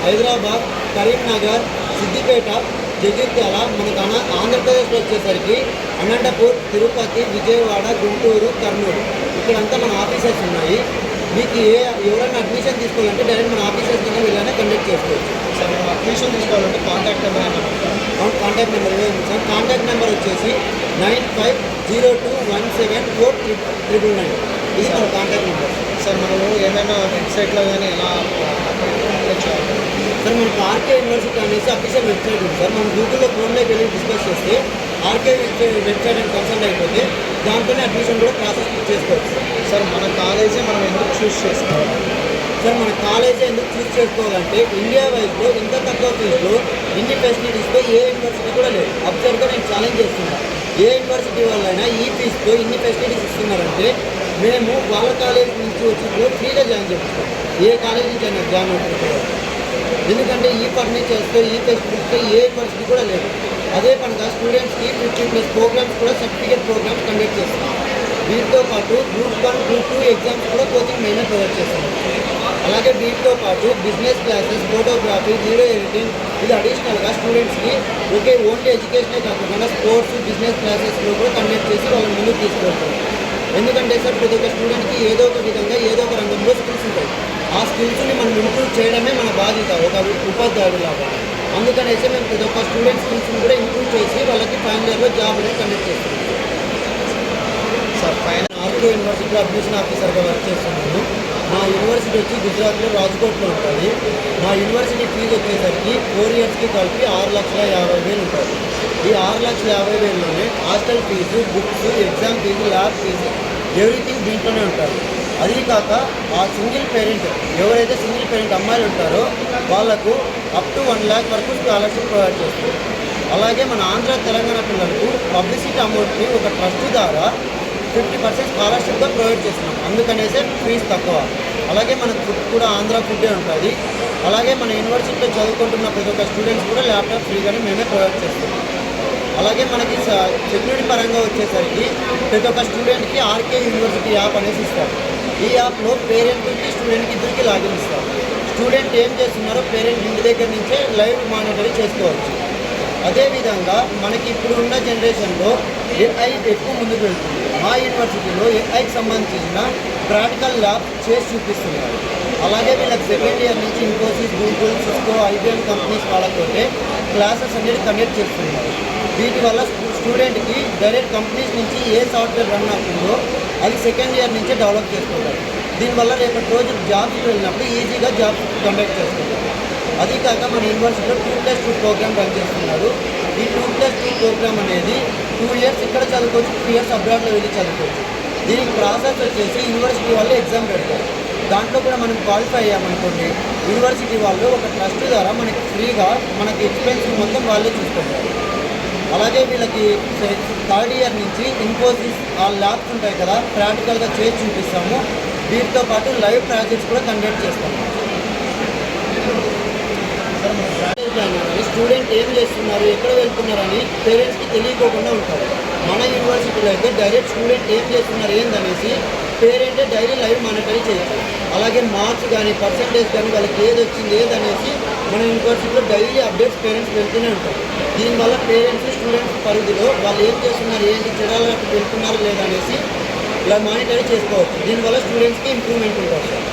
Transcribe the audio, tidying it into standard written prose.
హైదరాబాద్, కరీంనగర్, సిద్దిపేట, జగిత్యాల, మనకు ఆంధ్రప్రదేశ్లో వచ్చేసరికి అనంతపూర్, తిరుపతి, విజయవాడ, గుంటూరు, కర్నూలు ఇక్కడంతా మన ఆఫీసెస్ ఉన్నాయి. మీకు ఎవరైనా అడ్మిషన్ తీసుకోవాలంటే డైరెక్ట్ మన ఆఫీసెస్ కింద వెళ్ళానే కండక్ట్ చేసుకోవచ్చు. సార్ మనం అడ్మిషన్ తీసుకోవాలంటే కాంటాక్ట్ నెంబర్ అయినా contact number sir. Contact number వచ్చేసి 9502174999. ఇది మన కాంటాక్ట్ నెంబర్. సార్ మనము ఏమైనా వెబ్సైట్లో కానీ ఎలా అప్లై చేయాలి సార్? మనకు ఆర్కే యూనివర్సిటీ అనేసి అఫీషియల్ వెబ్సైట్ ఉంది సార్. మనం గూగుల్లో క్రోమ్లోకి వెళ్ళి డిస్కస్ చేస్తే ఆర్కే వెబ్సైట్ అని కన్సల్ట్ అయిపోతే దాంట్లోనే అడ్మిషన్ కూడా ప్రాసెస్ చేసుకోవచ్చు. సార్ మన కాలేజే మనం ఎందుకు చూస్ చేసుకోవాలి? సార్ మన కాలేజీ ఎందుకు చూస్ చేసుకోవాలంటే ఇండియా వైజ్లో ఇంత తక్కువ ఫీజులో ఇన్ని ఫెసిలిటీస్తో ఏ యూనివర్సిటీ కూడా లేదు. అబ్జర్వ్గా నేను ఛాలెంజ్ చేస్తున్నాను. ఏ యూనివర్సిటీ వాళ్ళైనా ఈ ఫీజుతో ఇన్ని ఫెసిలిటీస్ ఇస్తున్నారంటే మేము వాళ్ళ కాలేజ్ నుంచి వచ్చి ఫ్రీగా జాయిన్ చేస్తాం. ఏ కాలేజ్ నుంచి అయినా జాయిన్ అవుతుంది. ఎందుకంటే ఈ ఫర్నిచర్స్తో ఈ ఫెసిలిటీస్తో ఏ యూనివర్సిటీ కూడా లేదు. అదే పనిగా స్టూడెంట్స్కి 50+ ప్రోగ్రామ్స్ కూడా సర్టిఫికేట్ ప్రోగ్రామ్స్ కండక్ట్ చేస్తున్నాం. వీటితో పాటు గ్రూప్ 1, గ్రూప్ 2 ఎగ్జామ్స్ కూడా కోచింగ్ మేమే ప్రొవైడ్ చేస్తాం. అలాగే వీటితో పాటు business classes, photography, video editing ఇది అడిషనల్గా స్టూడెంట్స్కి ఓన్లీ ఎడ్యుకేషనే కాకుండా స్పోర్ట్స్, బిజినెస్ క్లాసెస్లో కూడా కండక్ట్ చేసి వాళ్ళని ముందుకు తీసుకెళ్తాం. ఎందుకంటే సార్ ప్రతి ఒక్క స్టూడెంట్కి ఏదో ఒక విధంగా ఏదో ఒక రంగంలో స్కిల్స్ ఉంటాయి. ఆ స్కిల్స్ని మనం ఇంప్రూవ్ చేయడమే మన బాధ్యత ఒక ఉపాధ్యాయుడు లాగా. అందుకనేసి మేము ప్రతి ఒక్క స్టూడెంట్ స్కిల్స్ని కూడా ఇంప్రూవ్ చేసి వాళ్ళకి ఫైనల్ ఇయర్లో జాబ్ అనేది కండక్ట్ చేస్తాం. సార్ ఫైనల్ ఆర్కే యూనివర్సిటీలో అడ్మిషన్ ఆఫీసర్గా వర్క్ చేస్తున్నాను. మా యూనివర్సిటీ వచ్చి గుజరాత్లో రాజ్కోట్లో ఉంటుంది. మా యూనివర్సిటీ ఫీజు వచ్చేసరికి 4 ఇయర్స్కి కలిపి 6,50,000 ఉంటుంది. ఈ 6,50,000లోనే hostel fee, books, exam fee, lab fee everything దీంట్లోనే ఉంటుంది. అది కాక ఆ సింగిల్ పేరెంట్ ఎవరైతే సింగిల్ పేరెంట్ అమ్మాయిలు ఉంటారో వాళ్ళకు అప్ టు 1 lakh వరకు స్కాలర్షిప్ ప్రొవైడ్ చేస్తారు. అలాగే మన ఆంధ్ర, తెలంగాణ పిల్లలకు పబ్లిసిటీ అమౌంట్ని ఒక ట్రస్ట్ ద్వారా 50% స్కాలర్షిప్గా ప్రొవైడ్ చేస్తున్నాం. అందుకనేసే ఫీజు తక్కువ. అలాగే మనకు ఫుడ్ కూడా ఆంధ్ర ఫుడ్డే ఉంటుంది. అలాగే మన యూనివర్సిటీలో చదువుకుంటున్న ప్రతి ఒక్క స్టూడెంట్స్ కూడా ల్యాప్టాప్ ఫ్రీగానే మేమే ప్రొవైడ్ చేస్తాం. అలాగే మనకి సెక్యూరిటీ పరంగా వచ్చేసరికి ప్రతి ఒక్క స్టూడెంట్కి ఆర్కే యూనివర్సిటీ యాప్ అనేసి ఇస్తారు. ఈ యాప్లో పేరెంట్కి స్టూడెంట్కి ఇద్దరికి లాగిన్ ఇస్తారు. స్టూడెంట్ ఏం చేస్తున్నారో పేరెంట్ ఇంటి దగ్గర నుంచే లైవ్ మానిటరింగ్ చేసుకోవచ్చు. అదేవిధంగా మనకి ఇప్పుడు ఉన్న జనరేషన్లో ఏఐ ఎక్కువ ముందుకు వెళ్తుంది. మా యూనివర్సిటీలో ఏఐకి సంబంధించిన ప్రాక్టికల్ ల్యాబ్ చేసి చూపిస్తున్నారు. అలాగే వీళ్ళకి సెకండ్ ఇయర్ నుంచి Infosys, Google, Cisco, IBM companies వాళ్ళతోటే క్లాసెస్ అనేది కండక్ట్ చేస్తున్నారు. వీటి వల్ల స్టూడెంట్కి డైరెక్ట్ కంపెనీస్ నుంచి ఏ సాఫ్ట్వేర్ రన్ అవుతుందో అది సెకండ్ ఇయర్ నుంచే డెవలప్ చేసుకుంటారు. దీనివల్ల రేపటి రోజు జాబ్స్కి వెళ్ళినప్పుడు ఈజీగా జాబ్స్ కండక్ట్ చేసుకుంటారు. అది కాక మన యూనివర్సిటీలో 2+2 ప్రోగ్రామ్ రన్ చేస్తున్నారు. ఈ 2+2 ప్రోగ్రామ్ అనేది 2 ఇయర్స్ ఇక్కడ చదువుకోవచ్చు, 2 ఇయర్స్ అబ్రాడ్లో వెళ్ళి చదువుకోవచ్చు. దీనికి ప్రాసెస్ వచ్చేసి యూనివర్సిటీ వాళ్ళు ఎగ్జామ్ పెడతారు. దాంట్లో కూడా మనం క్వాలిఫై అయ్యామనుకోండి, యూనివర్సిటీ వాళ్ళు ఒక ట్రస్ట్ ద్వారా మనకి ఫ్రీగా మనకి ఎక్స్పెన్స్ మొత్తం వాళ్ళే చూసుకుంటారు. అలాగే వీళ్ళకి 3rd ఇయర్ నుంచి ఇన్ఫోసిస్ ఆ ల్యాబ్స్ ఉంటాయి కదా, ప్రాక్టికల్గా చేసి చూపిస్తాము. వీటితో పాటు లైవ్ ప్రాజెక్ట్స్ కూడా కండక్ట్ చేస్తాము. స్టూడెంట్ ఏం చేస్తున్నారు, ఎక్కడ వెళ్తున్నారని పేరెంట్స్కి తెలియకోకుండా ఉంటారు. మన యూనివర్సిటీలో అయితే డైరెక్ట్ స్టూడెంట్ ఏం చేస్తున్నారు ఏందనేసి పేరెంటే డైలీ లైవ్ మానిటరింగ్ చేయొచ్చు. అలాగే మార్క్స్ కానీ పర్సంటేజ్ కానీ వాళ్ళకి ఏది వచ్చింది ఏదనేసి మన యూనివర్సిటీలో డైలీ అప్డేట్స్ పేరెంట్స్ వెళ్తూనే ఉంటారు. దీనివల్ల పేరెంట్స్ స్టూడెంట్స్ పరిధిలో వాళ్ళు ఏం చేస్తున్నారు, ఏంటి చెడాలకు వెళ్తున్నారు లేదనేసి ఇలా మానిటరింగ్ చేసుకోవచ్చు. దీనివల్ల స్టూడెంట్స్కి ఇంప్రూవ్మెంట్ ఉంటుంది సార్.